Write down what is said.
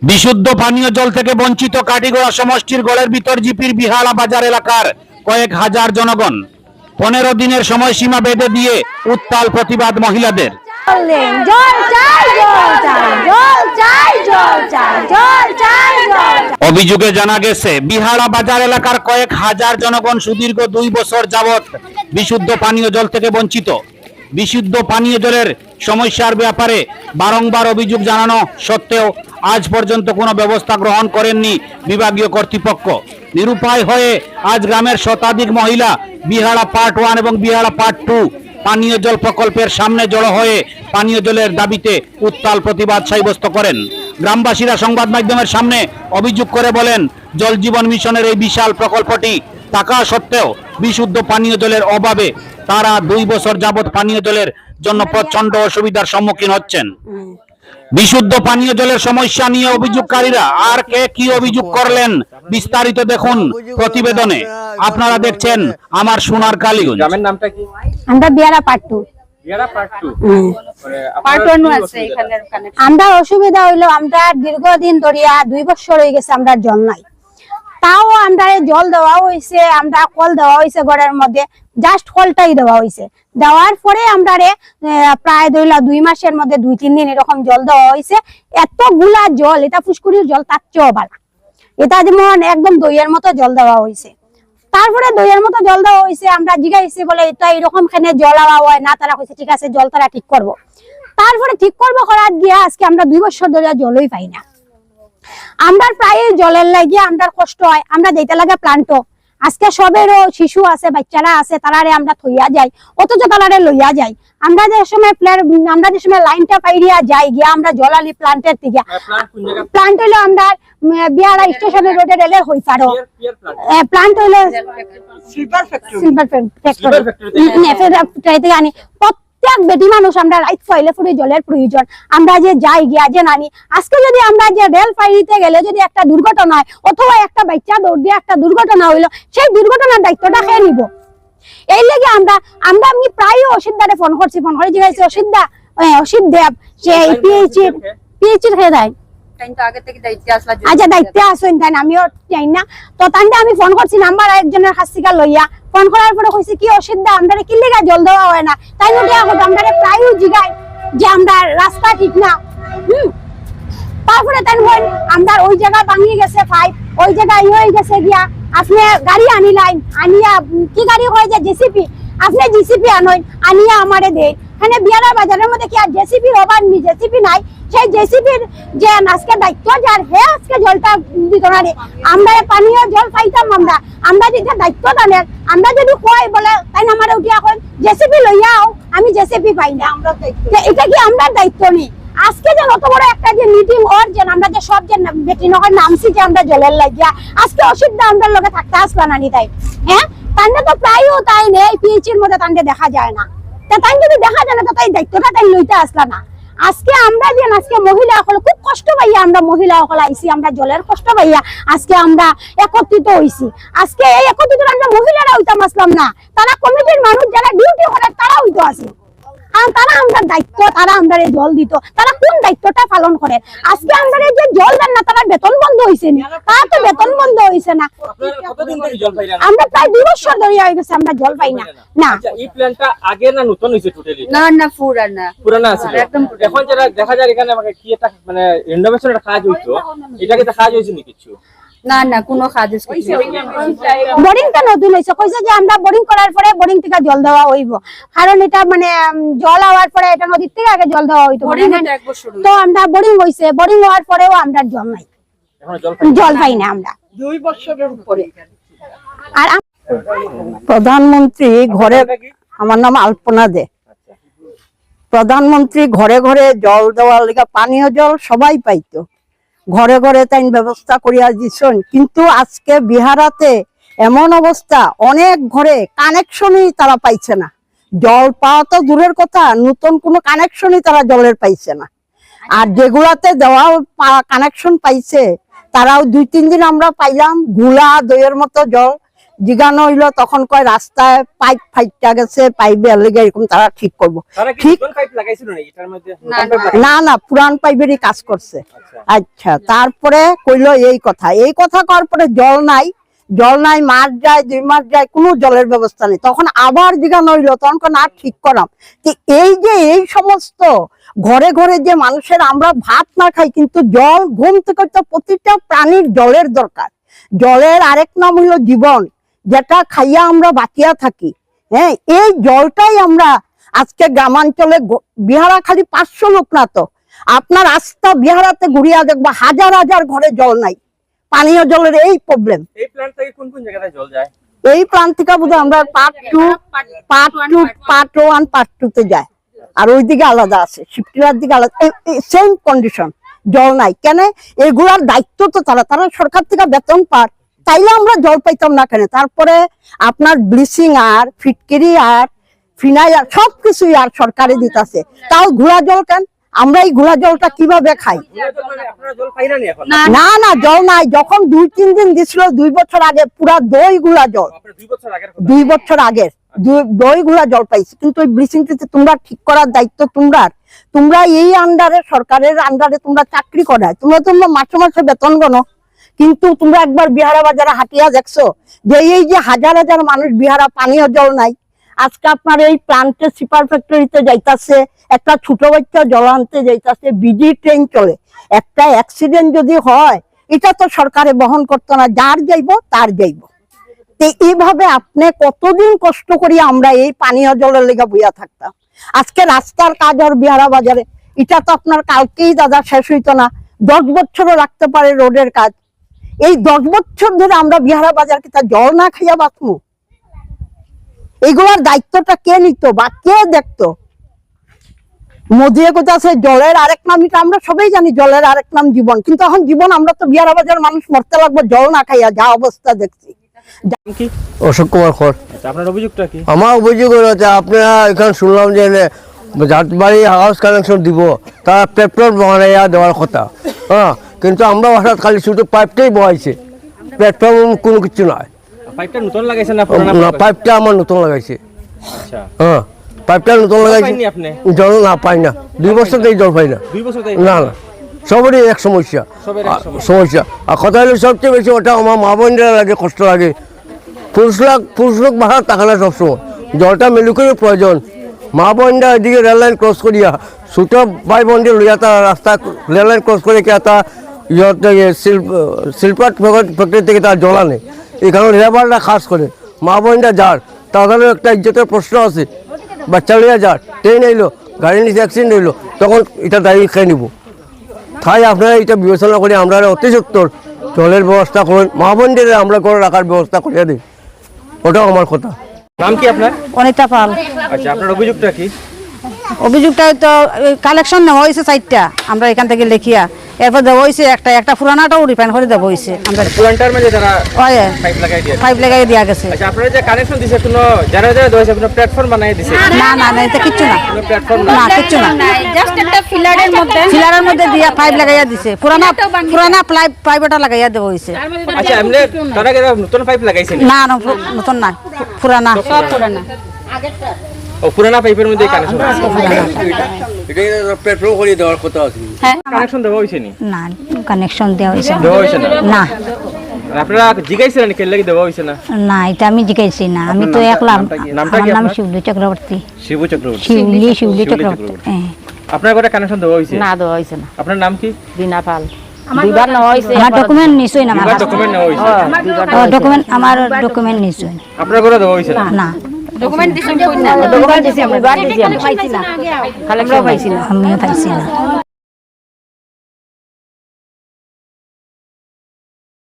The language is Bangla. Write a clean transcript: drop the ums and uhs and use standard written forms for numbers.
বিশুদ্ধ পানীয় জল থেকে বঞ্চিত কাটিগড়া সমষ্টির গড়ের ভিতর জিপির বিহালা বাজার এলাকার কয়েক হাজার জনগণ 15 দিনের সময়সীমা বেঁধে দিয়ে উত্তাল প্রতিবাদ মহিলাদের। অভিযোগে জানা গেছে বিহালা বাজার এলাকার কয়েক হাজার জনগণ সুদীর্ঘ 2 বছর যাবত বিশুদ্ধ পানীয় জল থেকে বঞ্চিত। বিশুদ্ধ পানীয় জলের সমস্যার ব্যাপারে বারংবার অভিযোগ জানানো সত্ত্বেও আজ পর্যন্ত কোনো ব্যবস্থা গ্রহণ করেননি বিভাগীয় কর্তৃপক্ষ। নিরুপায় হয়ে আজ গ্রামের শতাধিক মহিলা বিহালা পার্ট 1 এবং বিহালা পার্ট 2 পানীয় জল প্রকল্পের সামনে জড়ো হয়ে পানীয় জলের দাবিতে উত্তাল প্রতিবাদ সাব্যস্ত করেন। গ্রামবাসীরা সংবাদ মাধ্যমের সামনে অভিযোগ করে বলেন, জল জীবন মিশনের এই বিশাল প্রকল্পটি থাকা সত্ত্বেও বিশুদ্ধ পানীয় জলের অভাবে তারা 2 বছর যাবত পানীয় জলের জন্য প্রচন্ড অসুবিধার সম্মুখীন হচ্ছেন। বিশুদ্ধ পানীয় জলের সমস্যা নিয়ে অভিযোগকারীরা আর কে কি অভিযোগ করলেন বিস্তারিত দেখুন প্রতিবেদনে। আপনারা দেখছেন আমার সোনার কালীগঞ্জ। গ্রামের নামটা কি? আমরা বিহারা পার্ট 2। বিহারা পার্ট 2 পার্ট 1 আছে এখানে। আমরা অসুবিধা হইলো, আমরা দীর্ঘদিন ধরিয়া 2 বছর হয়ে গেছে আমরা জল নাই। তাও আমরা জল দেওয়া হইছে, আমরা কল দেওয়া হইছে ঘরের মধ্যে, জাস্ট কলটাই দেওয়া হইছে। দেওয়ার পরে আমরা প্রায় 2 মাসের মধ্যে 2-3 দিন এরকম জল দেওয়া হইছে। এতগুলা জল, এটা ফুসকুড়ির জল তার চেয়েও ভালো। এটা যেমন একদম দইয়ের মতো জল দেওয়া হইছে। তারপরে দইয়ের মতো জল দেওয়া হইছে, আমরা জিজ্ঞাসি বলে এটা এরকম খানে জল আওয়া হয় না। তারা কইছে ঠিক আছে জল তারা ঠিক করবো। তারপরে ঠিক করবো করার গিয়া আজকে আমরা 2 বছর ধরে জলই পাই না। আমরা প্রায় জলের লাগিয়ে আমরা কষ্ট হয়, আমরা যেতে লাগে প্লান্ট। আজকে সবেরও শিশু আছে, বাচ্চারা আছে, তারারে আমরা থইয়া যাই, অথচ তারারে লইয়া যাই। আমরা যে সময় লাইনটা পাইরিয়া যাই গিয়া আমরা জল আলি প্লান্টের থেকে। প্লান্ট হইলো আমরা বিহারা স্টেশনের রোডে রেলের হই পারো। প্লান্ট হইলো সিলভার ফ্যাক্টরি আনি। প্রত্যেক বেটি মানুষ আমরা রাইত পাইলে পুরো জলের প্রয়োজন। আমরা যে যাই গিয়া যে নানি, আজকে যদি আমরা যে রেল পাইতে গেলে যদি একটা দুর্ঘটনা হয় অথবা একটা বাচ্চা দৌড় দিয়ে একটা দুর্ঘটনা হইলো, সেই দুর্ঘটনার দায়িত্বটা খেয়ে নিব। এই লেগে আমরা আমি প্রায় অসিদ্ধারে ফোন করে জিজ্ঞাসা অসিত দেব সে পিএইচডি খেয়ে দেয়। আচ্ছা দায়িত্বে আসেন তাই আমিও চাই না। তো তান্ডে আমি ফোন করছি নাম্বার একজনের কাছ থেকে লইয়া। ফোন করার পরে কইছি কি অসুবিধা, আমরা কি লেগা জল দেওয়া হয় না। তাই আমরা প্রায় জিগাই যে আমরা রাস্তা ঠিক না। তারপরে তাই আমরা ওই জায়গা ভাঙিয়ে গেছে পাইপ, ওই জায়গায় হয়ে গেছে গিয়া আপনি গাড়ি আনিলাইন আনিয়া কি গাড়ি হয় যে জেসিপি, আপনি জেসিপি আনিয়া আমারে দেয়। এখানে বিহারা বাজারের মধ্যে কি আর জেসিপির অভাব নেই? জেসিপি নাই, সেই জেসিপির যে আজকে দায়িত্ব যার হে আজকে জলটা দিত না রে। আমরা পানীয় জল পাইতাম, আমরা যেটা দায়িত্ব দানের আমরা যদি কই বলে তাই আমার উঠিয়া কই জেসিপি লইয়াও আমি জেসিপি পাই না। এটা কি আমরা দায়িত্ব নেই? আজকে যে অত বড় একটা যে মিটিং ওর যে আমরা যে সব যে বেটি নগর নামছি যে আমরা জলের লাগিয়া আজকে অসুবিধা আমরা লোকে থাকতে আসলা না নি তাই। হ্যাঁ তান্ডে তো প্রায়ও তাই নেই, পিএইচির মধ্যে তান্ডে দেখা যায় না। তাই যদি দেখা যায় না তো তাই দায়িত্বটা তাই লইতে আসলা না। আজকে আমরা যে আজকে মহিলা সকল খুব কষ্ট পাইয়া আমরা মহিলা সকল আইসি, আমরা জলের কষ্ট পাইয়া আজকে আমরা একত্রিত হইছি। আজকে এই একত্রিত আমরা মহিলারা হইতাম আসলাম না, তারা কমিটির মানুষ যারা ডিউটি করে তারা হইতো আছে। কারণ তারা আমরা দায়িত্ব, তারা আমরা জল দিত, তারা কোন দায়িত্বটা পালন করে। আজকে আমরা যে জল দেন না তারা বেতন বন্ধ হয়েছে না, তারা তো বেতন বন্ধ হয়েছে না। আমরা প্রায় 2 বছর ধরে হয়ে গেছে আমরা জল পাই না। না এই প্ল্যানটা আগে না নতুন হইছে টোটালি? না পুরানা আছে একদম। এখন যারা দেখা যায় এখানে আমাকে কি একটা মানে রিনোভেশনের কাজ হইতো, এটা কি কাজ হইছে নি কিছু? না কোনো কাজ হইছে। বোরিংটা নতুন হইছে, কইছে যে আমরা বোরিং করার পরে বোরিং থেকে জল দেওয়া হইব। কারণ এটা মানে জল হওয়ার পরে এটা নদীর থেকে আগে জল দেওয়া হইতো। তো আমরা বোরিং হইছে, বোরিং হওয়ার পরেও আমরা জল নাই, জল পাই না আমরা 2 বছরের উপরে। আর প্রধানমন্ত্রী ঘরে, আমার নাম আলপনা দে, প্রধানমন্ত্রী ঘরে ঘরে জল দেওয়ার লাগা পানীয় জল সবাই পাইতো, ঘরে ঘরে তাই ব্যবস্থা করিয়া দিছেন। কিন্তু আজকে বিহারাতে এমন অবস্থা, অনেক ঘরে কানেকশনই তারা পাইছে না। জল পাওয়া তো দূরের কথা, নতুন কোনো কানেকশনই তারা জলের পাইছে না। আর যেগুলাতে দেওয়া কানেকশন পাইছে তারাও 2-3 দিন আমরা পাইলাম, গুলা দইয়ের মতো জল। জিগানো হইলো তখন কয় রাস্তায় পাইপ ফাইটটা গেছে, পাইপে লেগে এরকম তারা ঠিক করবো। তারা কি ঠিক নতুন পাইপ লাগাইছিল না এটার মধ্যে? নতুন পাইপ লাগাইছিল? না না, পুরান পাইপেরই কাজ করছে। আচ্ছা, তারপরে কইলো এই কথা করার পরে জল নাই, মাস যায় 2 মাস যায়, কোনো জলের ব্যবস্থা নেই। তখন আবার জিগানো হইলো, তখন না ঠিক করাম। এই যে এই সমস্ত ঘরে ঘরে যে মানুষের আমরা ভাত না খাই, কিন্তু জল ঘুম থেকে তো প্রতিটা প্রাণীর জলের দরকার। জলের আরেক নাম হইলো জীবন, যেটা খাইয়া আমরা বাঁচিয়া থাকি। হ্যাঁ, এই জলটাই আমরা আজকে গ্রামাঞ্চলে বিহারা খালি 500 লোক না তো, আপনার আস্থা বিহারাতে ঘুরিয়া দেখবো হাজার হাজার ঘরে জল নাই, পানীয় জলের এই প্রবলেম। এই প্ল্যান্ট থেকে কোন কোন জায়গায় জল যায়? এই প্রান্তিকা বোধহয় আমরা পার্ট 1 পার্ট 2 তে যায়, আর ওইদিকে আলাদা আছে, শিবটিলার দিকে আলাদা, সেম কন্ডিশন, জল নাই। কেন? এগুলার দায়িত্ব তো তারা সরকার থেকে বেতন পায়, তাইলে আমরা জল পাইতাম না কেন? তারপরে আপনার ব্লিচিং আর ফিটকিরি আর ফিনাইল আর সবকিছুই আর সরকারে দিতেছে, তাও ঘোড়া জল কেন? আমরা এই ঘোড়া জলটা কিভাবে খাই? আপনারা জল পাই না এখন? না না, জল নাই। যখন 2-3 দিন দিছিল 2 বছর আগে, পুরা দই গুলা জল, আপনারা 2 বছর আগের কথা। 2 বছর আগের দই গুলা জল পাইছি। কিন্তু ওই ব্লিচিং তোমরা ঠিক করার দায়িত্ব তোমরা এই আন্ডারে, সরকারের আন্ডারে তোমরা চাকরি করায়, তোমরা মাসে মাসে বেতন গণো। কিন্তু তোমরা একবার বিহারা বাজারে হাঁটিয়া দেখছো যে এই যে হাজার হাজার মানুষ বিহারা পানীয় জল নাই। আজকে আপনার এই প্লান্টে সিপার ফ্যাক্টরিতে যাইতাছে, একটা ছোট বাচ্চা জল আনতে যাইতাছে, বিজি ট্রেন চলে, একটা অ্যাক্সিডেন্ট যদি হয় এটা তো সরকারে বহন করতো না, যার যাইব তার যাইব। এইভাবে আপনি কতদিন কষ্ট করি আমরা এই পানীয় জলের লেগে বইয়া থাকতাম। আজকে রাস্তার কাজ আর বিহারা বাজারে, এটা তো আপনার কালকেই দাদা শেষ হইতো না, 10 বছরও রাখতে পারে রোডের কাজ। এই 10 বছর ধরে আমরা বিহারা বাজার কি তা জল না খাইয়া বাঁচবো? এইগুলার দায়িত্বটা কে নিত বা কে দেখতো? মোদি কোথাছে জলের আরেক নাম, এটা আমরা সবাই জানি, জলের আরেক নাম জীবন। কিন্তু এখন জীবন, আমরা তো বিহারা বাজার মানুষ মরতে লাগবো জল না খাইয়া, যা অবস্থা দেখছি। কি অশোক কুমার খড়। আচ্ছা, আপনার অভিযোগটা কি? আমার অভিযোগ হলো যে আপনারা এখানে শুনলাম যে যার বাড়ি হাউস কানেকশন দিব তারা পেট্রোল বানাইয়া দেওয়ার কথা, হ্যাঁ, কিন্তু আমরা হঠাৎ খালি শুধু পাইপটাই বহাইছে, পেট্রোল কোনো কিছু নয়। পাইপটা নতুন লাগাইছেন না পুরানা? না, পাইপটা আমার নতুন লাগাইছে। আচ্ছা, হ্যাঁ, পাইপটা নতুন লাগাইছে। পাইনি আপনি? জল না পাই না, 2 বছর থেকে জল পাই না। 2 বছর থেকে? না না, সবারই এক সমস্যা। সবের এক সমস্যা। সমস্যা। আর কথা হলো সবচেয়ে বেশি ওটা আমার মা বোনরা লাগে, কষ্ট লাগে। পুরুষ লোক বাহার থাকে না সবসময়, জলটা মেলুকের প্রয়োজন। মা বোনরা এদিকে রেললাইন ক্রস করিয়া, ছোট ভাই বোনদের লইয়া তারা রাস্তা রেললাইন ক্রস করে কি তা শিল্পার ফ্যাক্টরি থেকে তার জল আনে। এখানে লেবাররা খাস করে, মা বোনরা যার, তাদেরও একটা ইজ্জতের প্রশ্ন আছে। বাচ্চা লইয়া যার, ট্রেন এলো, গাড়ি নিচে অ্যাক্সিডেন্ট হইলো, তখন এটা দায়ী খেয়ে নিব। তাই আপনারা এটা বিবেচনা করে আমরা অতি সত্তর জলের ব্যবস্থা করুন, মা বোনদের আমরা করে রাখার ব্যবস্থা করে দিই, ওটাও আমার কথা। নাম কি আপনার? অনিতা পাল। আচ্ছা, আপনার অভিযোগটা কি? অভিযোগটা তো কালেকশন নেওয়া হয়েছে 4টা, আমরা এখান থেকে লিখিয়া, এরপর দেওয়া হয়েছে একটা পুরানাটাও রিফাইন করে দেওয়া হয়েছে। আমরা প্ল্যান্টার মধ্যে যারা পাইপ লাগাই দিয়ে? পাইপ লাগাই দেওয়া গেছে। আচ্ছা, আপনারা যে কানেকশন দিছে কোনো যারা দেওয়া হয়েছে কোনো প্ল্যাটফর্ম বানাই দিছে? না না না, এটা কিচ্ছু না, কোনো প্ল্যাটফর্ম না কিচ্ছু না, জাস্ট একটা ফিলারের মধ্যে দিয়া পাইপ লাগাইয়া দিছে, পুরানা পাইপটা লাগাইয়া দেওয়া হয়েছে। আচ্ছা, এমনি তারা কি নতুন পাইপ লাগাইছে? না না, নতুন না, পুরানা। ও পুরানা পাইপের মধ্যে কানেকশন পেট্রোল করে দেওয়ার কথা আছে। কানেকশন দেওয়া হয়েছে নি? না, কানেকশন দেওয়া হয়েছে দেওয়া হয়েছে না? না আপনারা জিজ্ঞাসিলেন কেন লাগি দেওয়া হয়েছে না? না, এটা আমি জিজ্ঞাসি না, আমি তো একলা। নামটা আমার কি নাম আপনার? শিবলি চক্রবর্তী। শিবু চক্রবর্তী। শিবলি চক্রবর্তী। হ্যাঁ। আপনার ঘরে কানেকশন দেওয়া হয়েছে? না দেওয়া হয়েছে না। আপনার নাম কি? বিনা পাল। দুইবার নেওয়া হয়েছে। আমার ডকুমেন্ট নিশ্চয়ই না, দুইবার ডকুমেন্ট নেওয়া হয়েছে? ডকুমেন্ট, আমার ডকুমেন্ট নিশ্চয় আপনার ঘরে দেওয়া হয়েছে না? না। ডকুমেন্ট দিছি, দুইবার দিছি, আমরা পাইছি না। কালেকশন পাইছি না। আমিও পাইছি না।